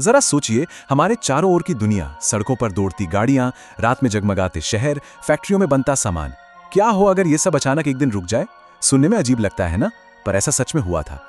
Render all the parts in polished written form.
जरा सोचिए, हमारे चारों ओर की दुनिया, सड़कों पर दौड़ती गाड़ियां, रात में जगमगाते शहर, फैक्ट्रियों में बनता सामान। क्या हो अगर ये सब अचानक एक दिन रुक जाए? सुनने में अजीब लगता है ना, पर ऐसा सच में हुआ था।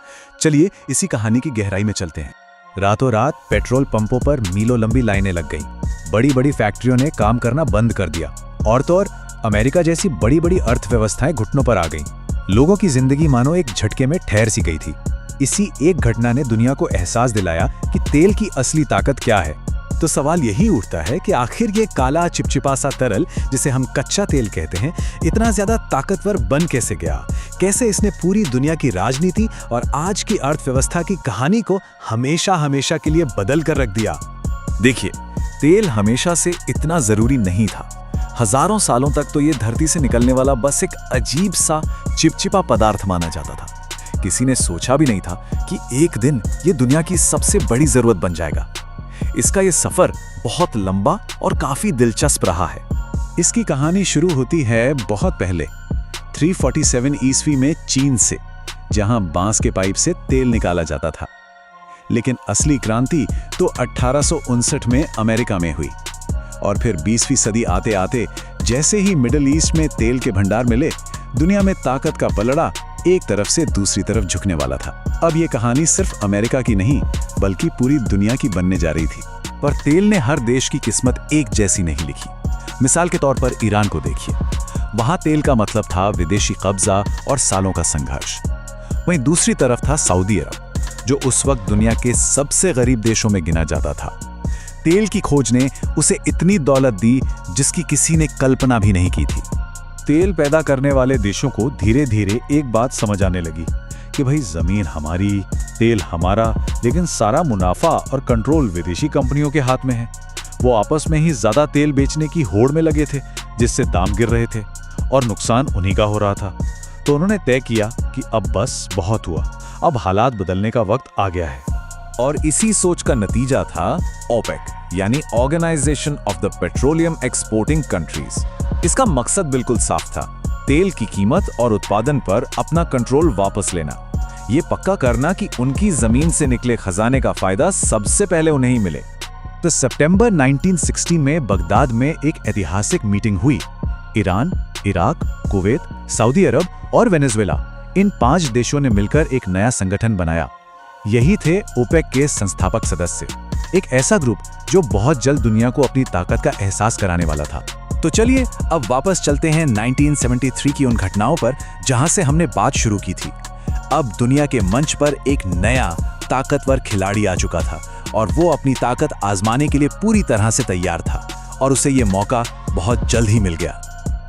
चलिए इसी कहानी की गहराई में चलते हैं। रातों रात पेट्रोल पंपों पर मीलों लंबी लाइनें लग गईं। बड़ी बड़ी फैक्ट्रियों ने काम करना बंद कर दिया और तो और अमेरिका जैसी बड़ी बड़ी अर्थव्यवस्थाएं घुटनों पर आ गईं। लोगों की जिंदगी मानो एक झटके में ठहर सी गई थी। इसी एक घटना ने दुनिया को एहसास दिलाया कि तेल की असली ताकत क्या है। तो सवाल यही उठता है कि आखिर ये काला चिपचिपा सा तरल, जिसे हम कच्चा तेल कहते हैं, इतना ज्यादा ताकतवर बन कैसे गया? कैसे इसने पूरी दुनिया की राजनीति और आज की अर्थव्यवस्था की कहानी को हमेशा हमेशा के लिए बदल कर रख दिया? देखिए, तेल हमेशा से इतना जरूरी नहीं था। हजारों सालों तक तो ये धरती से निकलने वाला बस एक अजीब सा चिपचिपा पदार्थ माना जाता था। किसी ने सोचा भी नहीं था कि एक दिन ये दुनिया की सबसे बड़ी जरूरत बन जाएगा। इसका ये सफर बहुत लंबा और काफी दिलचस्प रहा है। इसकी कहानी शुरू होती है बहुत पहले, 347 ईस्वी में चीन से, जहां बांस के पाइप से तेल निकाला जाता था। लेकिन असली क्रांति तो 1859 में अमेरिका में हुई। और फिर 20वीं सदी आते आते जैसे ही मिडिल ईस्ट में तेल के भंडार मिले, दुनिया में ताकत का पलड़ा एक तरफ से दूसरी तरफ झुकने वाला था। अब ये कहानी सिर्फ अमेरिका की नहीं, बल्कि पूरी दुनिया की बनने जा रही थी। पर तेल ने हर देश की किस्मत एक जैसी नहीं लिखी। मिसाल के तौर पर ईरान को देखिए। वहां तेल का मतलब था विदेशी कब्जा और सालों का संघर्ष। वहीं दूसरी तरफ था सऊदी अरब, जो उस वक्त दुनिया के सबसे गरीब देशों में गिना जाता था। तेल की खोज ने उसे इतनी दौलत दी जिसकी किसी ने कल्पना भी नहीं की थी। तेल पैदा करने वाले देशों को धीरे धीरे एक बात समझ आने लगी कि भाई जमीन हमारी, तेल हमारा, लेकिन सारा मुनाफा और कंट्रोल विदेशी कंपनियों के हाथ में है। वो आपस में ही ज्यादा तेल बेचने की होड़ में लगे थे, जिससे दाम गिर रहे थे और नुकसान उन्हीं का हो रहा था। तो उन्होंने तय किया कि अब बस बहुत हुआ, अब हालात बदलने का वक्त आ गया है। और इसी सोच का नतीजा था ओपेक, यानी organization of the petroleum exporting countries. इसका मकसद बिल्कुल साफ था, तेल की कीमत और उत्पादन पर अपना कंट्रोल वापस लेना। ये पक्का करना कि उनकी जमीन से निकले खजाने का फायदा सबसे पहले उन्हें ही मिले। तो सितंबर 1960 में बगदाद में एक ऐतिहासिक मीटिंग हुई। ईरान, इराक, कुवैत, सऊदी अरब और वेनेजुएला, इन 5 देशों ने मिलकर एक नया संगठन बनाया। यही थे ओपेक के संस्थापक सदस्य, एक ऐसा ग्रुप जो बहुत जल्द दुनिया को अपनी ताकत का एहसास कराने वाला था। तो चलिए अब वापस चलते हैं 1973 की उन घटनाओं पर जहां से हमने बात शुरू की थी। अब दुनिया के मंच पर एक नया ताकतवर खिलाड़ी आ चुका था और वो अपनी ताकत आजमाने के लिए पूरी तरह से तैयार था, और उसे ये मौका बहुत जल्द ही मिल गया।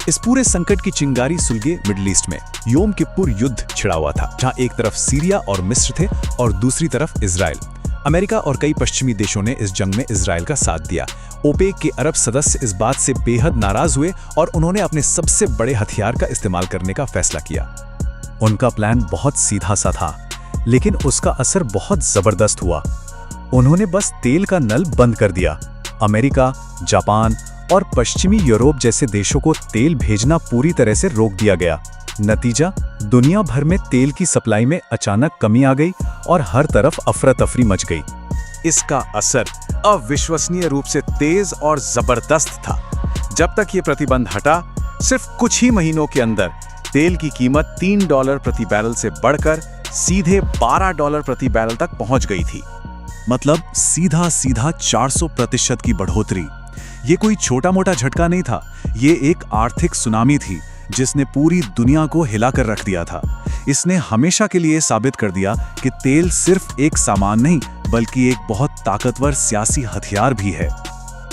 इस पूरे संकट की चिंगारी सुलगे मिडिल ईस्ट में। योम किप्पुर युद्ध छिड़ा हुआ था, जहां एक तरफ सीरिया और मिस्र थे और दूसरी तरफ इजराइल। अमेरिका और कई पश्चिमी देशों ने इस जंग में इजराइल का साथ दिया। ओपेक के अरब सदस्य इस बात से बेहद नाराज हुए और उन्होंने अपने सबसे बड़े हथियार का इस्तेमाल करने का फैसला किया। उनका प्लान बहुत सीधा सा था, लेकिन उसका असर बहुत जबरदस्त हुआ। उन्होंने बस तेल का नल बंद कर दिया। अमेरिका, जापान और पश्चिमी यूरोप जैसे देशों को तेल भेजना पूरी तरह से रोक दिया गया। नतीजा, दुनिया भर में तेल की सप्लाई में अचानक कमी आ गई और हर तरफ अफरा तफरी मच गई। इसका असर अविश्वसनीय रूप से तेज और जबरदस्त था। जब तक ये प्रतिबंध हटा, सिर्फ कुछ ही महीनों के अंदर तेल की कीमत $3 प्रति बैरल से बढ़कर सीधे $12 प्रति बैरल तक पहुंच गई थी। मतलब सीधा सीधा 400% की बढ़ोतरी। ये कोई छोटा मोटा झटका नहीं था, ये एक आर्थिक सुनामी थी जिसने पूरी दुनिया को हिलाकर रख दिया था। इसने हमेशा के लिए साबित कर दिया कि तेल सिर्फ एक सामान नहीं, बल्कि एक बहुत ताकतवर सियासी हथियार भी है।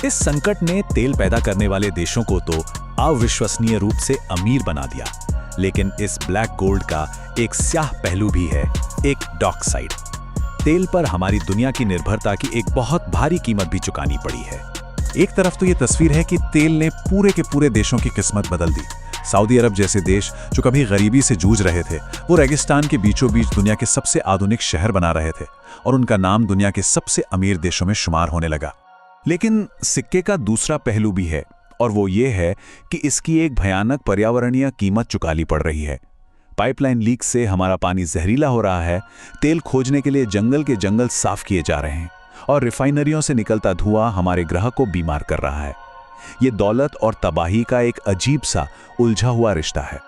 इस संकट ने तेल पैदा करने वाले देशों को तो अविश्वसनीय रूप से अमीर बना दिया, लेकिन इस ब्लैक गोल्ड का एक स्याह पहलू भी है, एक डार्क साइड। तेल पर हमारी दुनिया की निर्भरता की एक बहुत भारी कीमत भी चुकानी पड़ी है। एक तरफ तो ये तस्वीर है कि तेल ने पूरे के पूरे देशों की किस्मत बदल दी। सऊदी अरब जैसे देश जो कभी गरीबी से जूझ रहे थे, वो रेगिस्तान के बीचों बीच दुनिया के सबसे आधुनिक शहर बना रहे थे और उनका नाम दुनिया के सबसे अमीर देशों में शुमार होने लगा। लेकिन सिक्के का दूसरा पहलू भी है, और वो ये है कि इसकी एक भयानक पर्यावरणीय कीमत चुकानी पड़ रही है। पाइपलाइन लीक से हमारा पानी जहरीला हो रहा है, तेल खोजने के लिए जंगल के जंगल साफ किए जा रहे हैं और रिफाइनरियों से निकलता धुआं हमारे ग्रह को बीमार कर रहा है। ये दौलत और तबाही का एक अजीब सा उलझा हुआ रिश्ता है।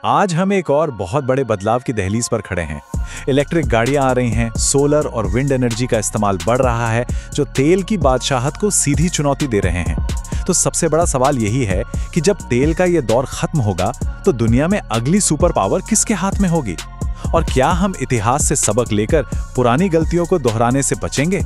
आज हम एक और बहुत बड़े बदलाव की दहलीज पर खड़े हैं। इलेक्ट्रिक गाड़ियां आ रही हैं, सोलर और विंड एनर्जी का इस्तेमाल बढ़ रहा है, जो तेल की बादशाहत को सीधी चुनौती दे रहे हैं। तो सबसे बड़ा सवाल यही है कि जब तेल का ये दौर खत्म होगा तो दुनिया में अगली सुपर पावर किसके हाथ में होगी? और क्या हम इतिहास से सबक लेकर पुरानी गलतियों को दोहराने से बचेंगे?